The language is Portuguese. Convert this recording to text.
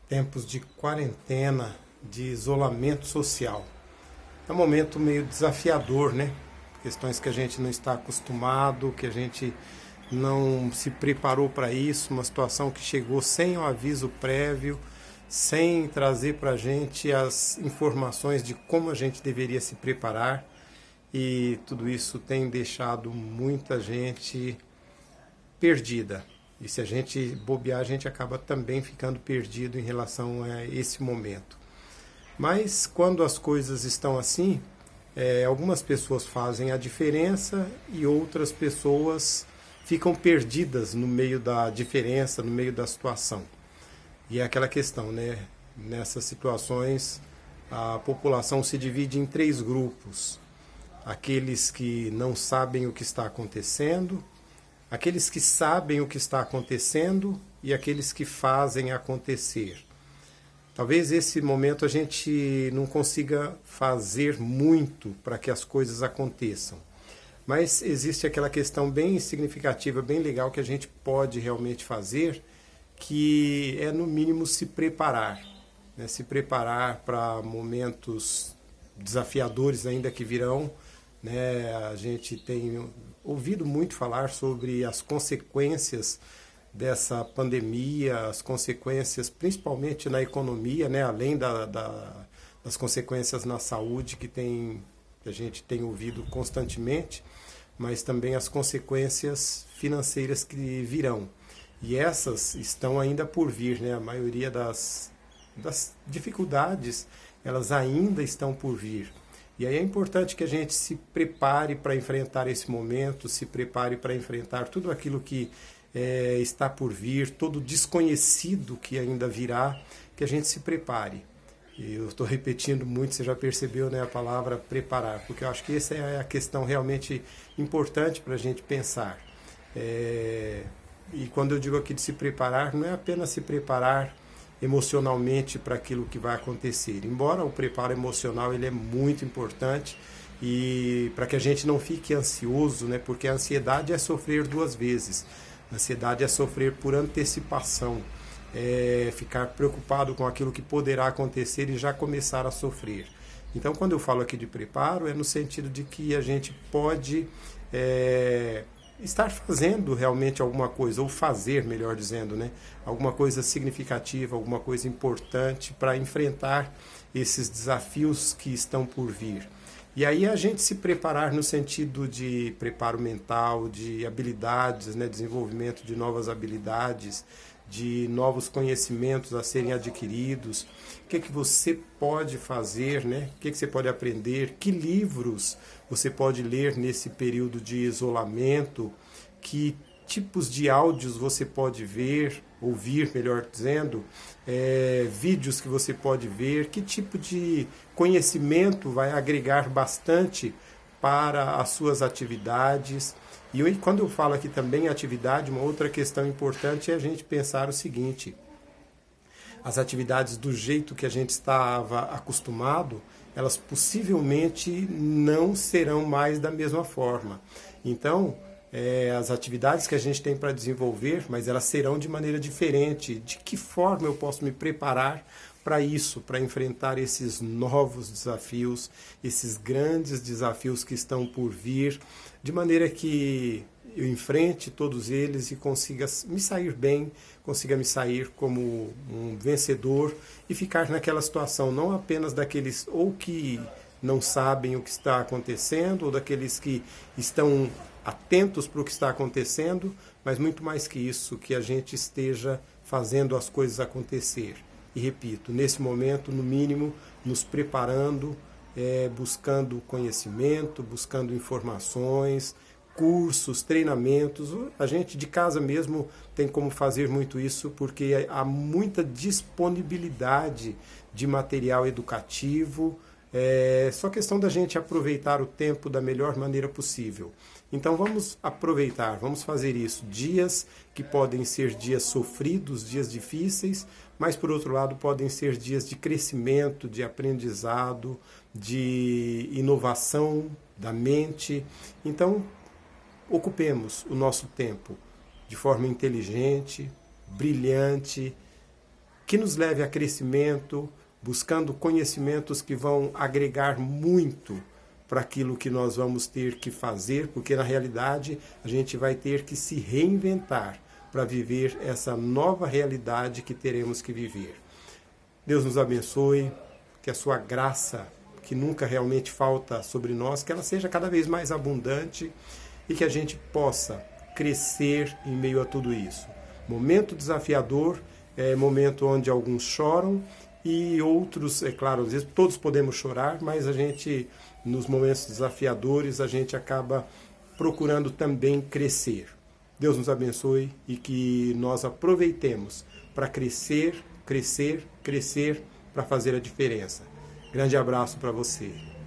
Tempos de quarentena, de isolamento social. É um momento meio desafiador, né? Questões que a gente não está acostumado, que a gente não se preparou para isso, uma situação que chegou sem o aviso prévio, sem trazer para a gente as informações de como a gente deveria se preparar, e tudo isso tem deixado muita gente perdida. E se a gente bobear, a gente acaba também ficando perdido em relação a esse momento. Mas quando as coisas estão assim, algumas pessoas fazem a diferença e outras pessoas ficam perdidas no meio da diferença, no meio da situação. E é aquela questão, né? Nessas situações, a população se divide em três grupos: aqueles que não sabem o que está acontecendo, aqueles que sabem o que está acontecendo e aqueles que fazem acontecer. Talvez esse momento a gente não consiga fazer muito para que as coisas aconteçam. Mas existe aquela questão bem significativa, bem legal que a gente pode realmente fazer, que é no mínimo se preparar, né? Se preparar para momentos desafiadores ainda que virão, né? A gente tem ouvido muito falar sobre as consequências dessa pandemia, as consequências principalmente na economia, né? Além das consequências na saúde que a gente tem ouvido constantemente, mas também as consequências financeiras que virão. E essas estão ainda por vir, né? A maioria das dificuldades, elas ainda estão por vir. E aí é importante que a gente se prepare para enfrentar esse momento, se prepare para enfrentar tudo aquilo que está por vir, todo desconhecido que ainda virá, que a gente se prepare. E eu estou repetindo muito, você já percebeu, né, a palavra preparar, porque eu acho que essa é a questão realmente importante para a gente pensar. E quando eu digo aqui de se preparar, não é apenas se preparar emocionalmente para aquilo que vai acontecer. Embora o preparo emocional ele é muito importante e para que a gente não fique ansioso, né? Porque a ansiedade é sofrer duas vezes. A ansiedade é sofrer por antecipação, é ficar preocupado com aquilo que poderá acontecer e já começar a sofrer. Então, quando eu falo aqui de preparo, é no sentido de que a gente pode estar fazendo realmente alguma coisa, ou fazer, melhor dizendo, né? Alguma coisa significativa, alguma coisa importante para enfrentar esses desafios que estão por vir. E aí a gente se preparar no sentido de preparo mental, de habilidades, né? Desenvolvimento de novas habilidades, de novos conhecimentos a serem adquiridos. O que você pode fazer, né? O que você pode aprender, que livros você pode ler nesse período de isolamento, que tipos de áudios você pode ver, ouvir, melhor dizendo, vídeos que você pode ver, que tipo de conhecimento vai agregar bastante para as suas atividades. E quando eu falo aqui também atividade, uma outra questão importante é a gente pensar o seguinte: as atividades do jeito que a gente estava acostumado, elas possivelmente não serão mais da mesma forma. Então, as atividades que a gente tem para desenvolver, mas elas serão de maneira diferente. De que forma eu posso me preparar para isso, para enfrentar esses novos desafios, esses grandes desafios que estão por vir, de maneira que eu enfrente todos eles e consiga me sair bem, consiga me sair como um vencedor e ficar naquela situação, não apenas daqueles ou que não sabem o que está acontecendo, ou daqueles que estão atentos para o que está acontecendo, mas muito mais que isso, que a gente esteja fazendo as coisas acontecer. E repito, nesse momento, no mínimo, nos preparando, buscando conhecimento, buscando informações, cursos, treinamentos. A gente de casa mesmo tem como fazer muito isso, porque há muita disponibilidade de material educativo. É só questão da gente aproveitar o tempo da melhor maneira possível. Então vamos aproveitar, vamos fazer isso. Dias que podem ser dias sofridos, dias difíceis, mas por outro lado podem ser dias de crescimento, de aprendizado, de inovação da mente. Então ocupemos o nosso tempo de forma inteligente, brilhante, que nos leve a crescimento, buscando conhecimentos que vão agregar muito para aquilo que nós vamos ter que fazer, porque na realidade a gente vai ter que se reinventar para viver essa nova realidade que teremos que viver. Deus nos abençoe, que a sua graça, que nunca realmente falta sobre nós, que ela seja cada vez mais abundante e que a gente possa crescer em meio a tudo isso. Momento desafiador, é momento onde alguns choram e outros, é claro, às vezes todos podemos chorar, mas a gente, nos momentos desafiadores, a gente acaba procurando também crescer. Deus nos abençoe e que nós aproveitemos para crescer, crescer, crescer, para fazer a diferença. Grande abraço para você.